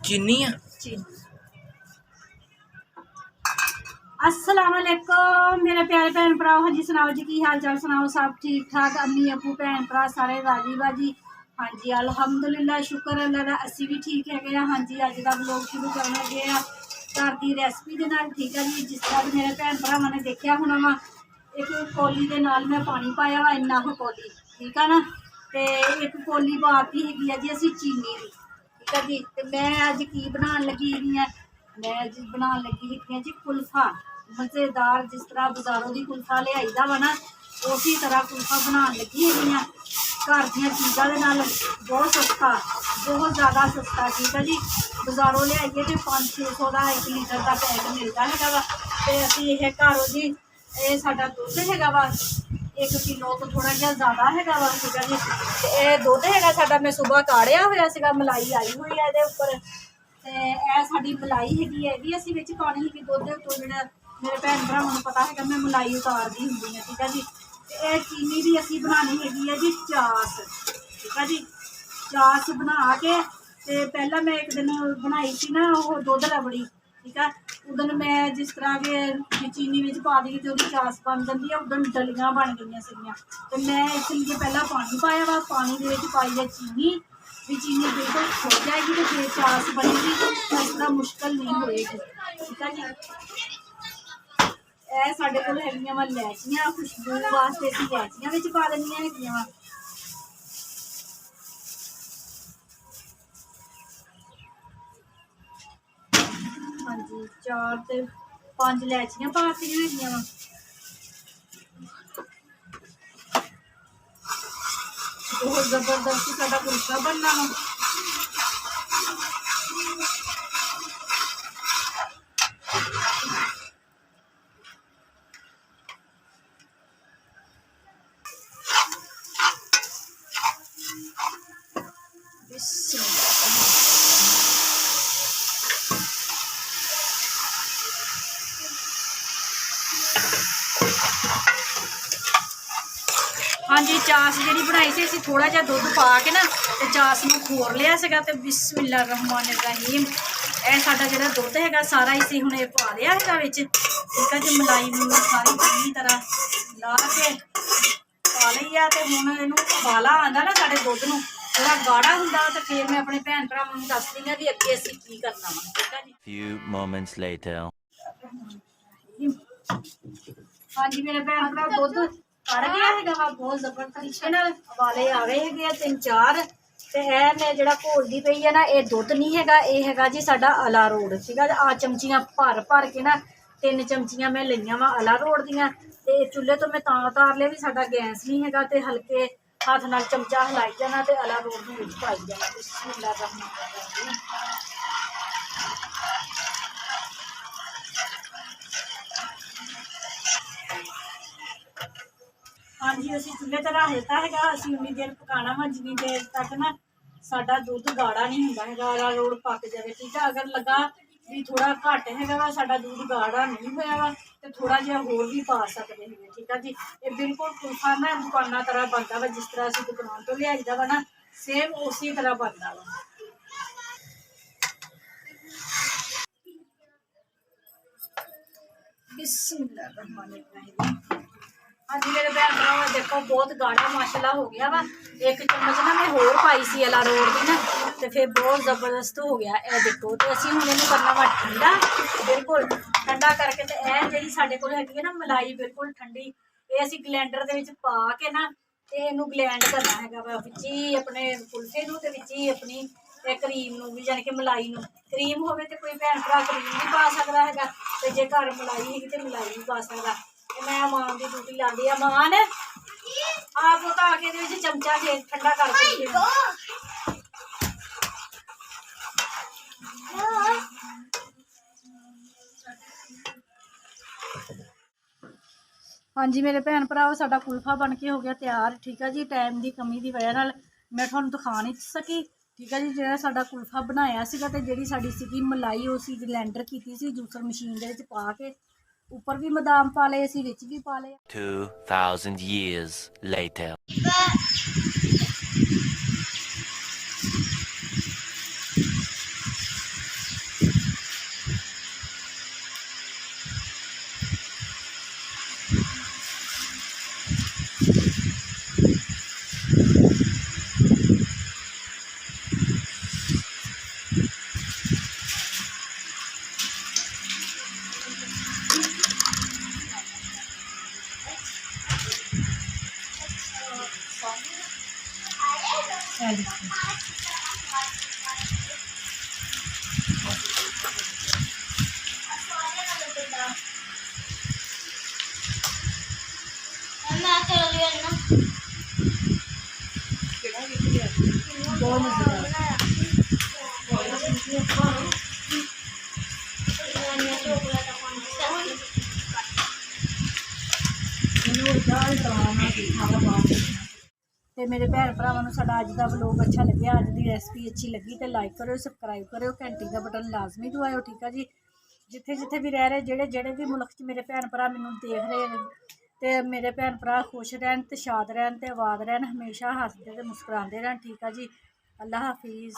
चीनी है। अस्सलाम वालेकुम मेरे प्यारे भैन भरा। हाँ जी सुनाओ जी की हाल चाल सुनाओ, सब ठीक ठाक, अम्मी अबू भैन भरा सारे राजी बाजी। हाँ जी अलहमदुलिल्लाह शुक्र अल्लाह का असी भी ठीक है। हाँ जी अज का ब्लॉग शुरू करन लगे घर की रेसिपी के नाल, ठीक है जी। जिस तरह मेरे भैन भरावां ने देखा होना वा, एक कौली के नाल मैं पानी पाया वा, इन्ना को कौली, ठीक है ना। तो एक कौली पाती है जी असी चीनी की, ठीक है जी। तो मैं अज की बनाने लगी हुई, मैं अज बनाने लगी हुई जी कुल्फा मज़ेदार। जिस तरह बाजारों की कुल्फा लियाईदा वा ना, उसी तरह कुल्फा बनाने लगी हुई घर दी चीज़ों के नाल। बहुत सस्ता, बहुत ज़्यादा सस्ता, ठीक है जी। बाजारों लियाइए तो 500-600 का 1 लीटर का पैक मिलता है वा। तो असी यह घरों जी ये साडा दुध है वा 1 किलो तो थोड़ा जहा ज़्यादा है वा, ठीक है जी। तो यह दुध है साडा, मैं सुबह काढ़िया हुआ सीगा, मलाई आई हुई है ये उपर। तो यह साड़ी मलाई हैगी है भी असी विच पानी हैगी दुध दे उत्तों। जो मेरे भैन भरावां नूं पता है मैं मलाई उतारदी हुंदी है, ठीक है जी। तो यह चीनी भी असी बनानी हैगी है जी चास, ठीक है जी। चास बना के तो पहला मैं एक दिन बनाई थी ना वो दुध रबड़ी, ठीक है। उदन मैं जिस तरह के चीनी में पा दी तो चास बन जाती है, उदन डलियां बन गई सीगियां। तो मैं इसलिए पहला पानी पाया वा, पानी के पाई है चीनी, भी चीनी बिल्कुल खो जाएगी तो फिर चास बनेगी, इस तरह मुश्किल नहीं होएगी, ठीक है जी। यह साढ़े कोल हैगियां वा इलायचियां, खुशबू वास्ते असीं इलायचियां विच पा देनियां हैगियां वा। हाँ जी 4 ते 5 इलायचियां पातियां हैगियां वा। बहुत जबरदस्त साडा कुल्चा बनना वा। हाँ जी चास जी बनाई सी असीं थोड़ा जहा दुध पा के ना तो चास में खोर लिया सीगा। तो बिस्मिल्लाह रहमान रहीम यह साडा जिहड़ा दुध है सारा असीं हुण ये पा लिया है विच, ठीक है जी। मलाई मलूई सारी पूरी तरह ला के पा लई आ। तो हुण इहनूं उबाला आंदा ना साडे दुध नूं, थोड़ा गाढ़ा हुंदा तो फिर मैं अपने भैन भरावां नूं दसदी हां भी अगे असीं की करना वा, ठीक है जी। Few moments later. हाँ जी मेरे भैन भरा दुध कड़ गया है वा बहुत जबरदस्त तरीके नाल, उबाले आ गए है 3-4। तो यह मैं जो घोलती पई है ना, ये दुध नहीं है, ये है जी साडा अलारोड, ठीक है। आ चमचियां भर भर के ना 3 चमचियां मैं लईयां वा अलारोड दियां। ते चुल्हे तो मैं तां उतार लिया भी साडा गैस नहीं है, तो हल्के हाथ नाल चमचा हिलाई जाना तो अलारोड नूं विच पाई जाना। बिस्मिल्लाह रहमान रहीम। हाँ जी असीं चूल्हे ते रख दिता है, असीं उन्नी देर पकाना वा जिन्नी देर तक ना साडा दुध गाढ़ा नहीं हुंदा हैगा, अलारोड पक जाए, ठीक है। अगर लगा भी थोड़ा घट हैगा वा साडा दूध गाढ़ा नहीं होया वा तो थोड़ा जिहा होर भी पा सकते हैं, ठीक है जी। ये बिल्कुल कुल्फा ना दुकाना तरह बनता वा, जिस तरह असीं दुकान तो लियाईदा वा ना सेम उसी तरह बनता वा। बिस्मिल्लाह रहमान रहीम। हाँ जी मेरे भैन भरावा देखो बहुत गाढ़ा माशाल्लाह हो गया वा। 1 चम्मच ना मैं होर पाई सी अलारोड की ना, तो फिर बहुत जबरदस्त हो गया। यह देखो तो असीं हुण इहनूं करना वा ठंडा, बिल्कुल ठंडा करके। तो यह जिहड़ी साडे कोल हैगी है ना मलाई बिल्कुल ठंडी, ये असीं ग्लैंडर दे विच पा के ना ते इहनूं ग्लैंड करना हैगा वा, विच ही अपने कुल्फे नूं ते विच ही अपनी क्रीम नूं भी, यानी कि मलाई नूं। क्रीम होवे तो कोई भैन भरा क्रीम भी पा सकदा हैगा, ते जे घर मलाई हैगी तो मलाई भी पा सकदा। मैं अमान की ड्यूटी लाती, अमान आप तो आके चमचा से ठंडा कर ਹਾਂਜੀ ਮੇਰੇ ਭੈਣ ਭਰਾਓ, ਸਾਡਾ ਕੁਲਫਾ ਬਣ ਕੇ ਹੋ ਗਿਆ ਤਿਆਰ। ਠੀਕ ਆ ਜੀ, ਟਾਈਮ ਦੀ ਕਮੀ ਦੀ ਵਜ੍ਹਾ ਨਾਲ ਮੈਂ ਤੁਹਾਨੂੰ ਦਿਖਾ ਨਹੀਂ ਸਕੀ। ਠੀਕ ਆ ਜੀ, ਜਿਹੜਾ ਸਾਡਾ ਕੁਲਫਾ ਬਣਾਇਆ ਸੀਗਾ ਤੇ ਜਿਹੜੀ ਸਾਡੀ ਸੀਗੀ ਮਲਾਈ, ਉਹ ਸੀ ਬਲੈਂਡਰ ਕੀਤੀ ਸੀ ਜੂਸਰ ਮਸ਼ੀਨ ਦੇ ਵਿੱਚ ਪਾ ਕੇ। ਉੱਪਰ ਵੀ ਬਦਾਮ ਪਾ ਲਏ ਅਸੀਂ, ਵਿੱਚ ਵੀ ਪਾ ਲਏ। 2000 years later. ਤੇ ਮੇਰੇ ਭੈਣ ਭਰਾਵਾਂ ਨੂੰ ਸਾਡਾ ਅੱਜ ਦਾ ਵਲੋਗ ਅੱਛਾ ਲੱਗਿਆ, ਅੱਜ ਦੀ ਰੈਸਪੀ ਅੱਛੀ ਲੱਗੀ ਤੇ ਲਾਈਕ ਕਰਿਓ, ਸਬਸਕ੍ਰਾਈਬ ਕਰਿਓ, ਘੰਟੀ ਦਾ ਬਟਨ ਲਾਜ਼ਮੀ ਦਬਾਇਓ। ਠੀਕ ਆ ਜੀ, ਜਿੱਥੇ ਜਿੱਥੇ ਵੀ ਰਹਿ ਰਹੇ, ਜਿਹੜੇ ਵੀ ਮੁਲਕ 'ਚ ਮੇਰੇ ਭੈਣ ਭਰਾ ਮੈਨੂੰ ਦੇਖ ਰਹੇ ਨੇ, ਤੇ ਮੇਰੇ ਭੈਣ ਭਰਾ ਖੁਸ਼ ਰਹਿਣ ਤੇ ਸ਼ਾਦ ਰਹਿਣ ਤੇ ਆਬਾਦ ਰਹਿਣ, ਹਮੇਸ਼ਾ ਹੱਸਦੇ ਤੇ ਮੁਸਕਰਾਉਂਦੇ ਰਹਿਣ। ਠੀਕ ਆ ਜੀ, ਅੱਲਾ ਹਾਫਿਜ਼।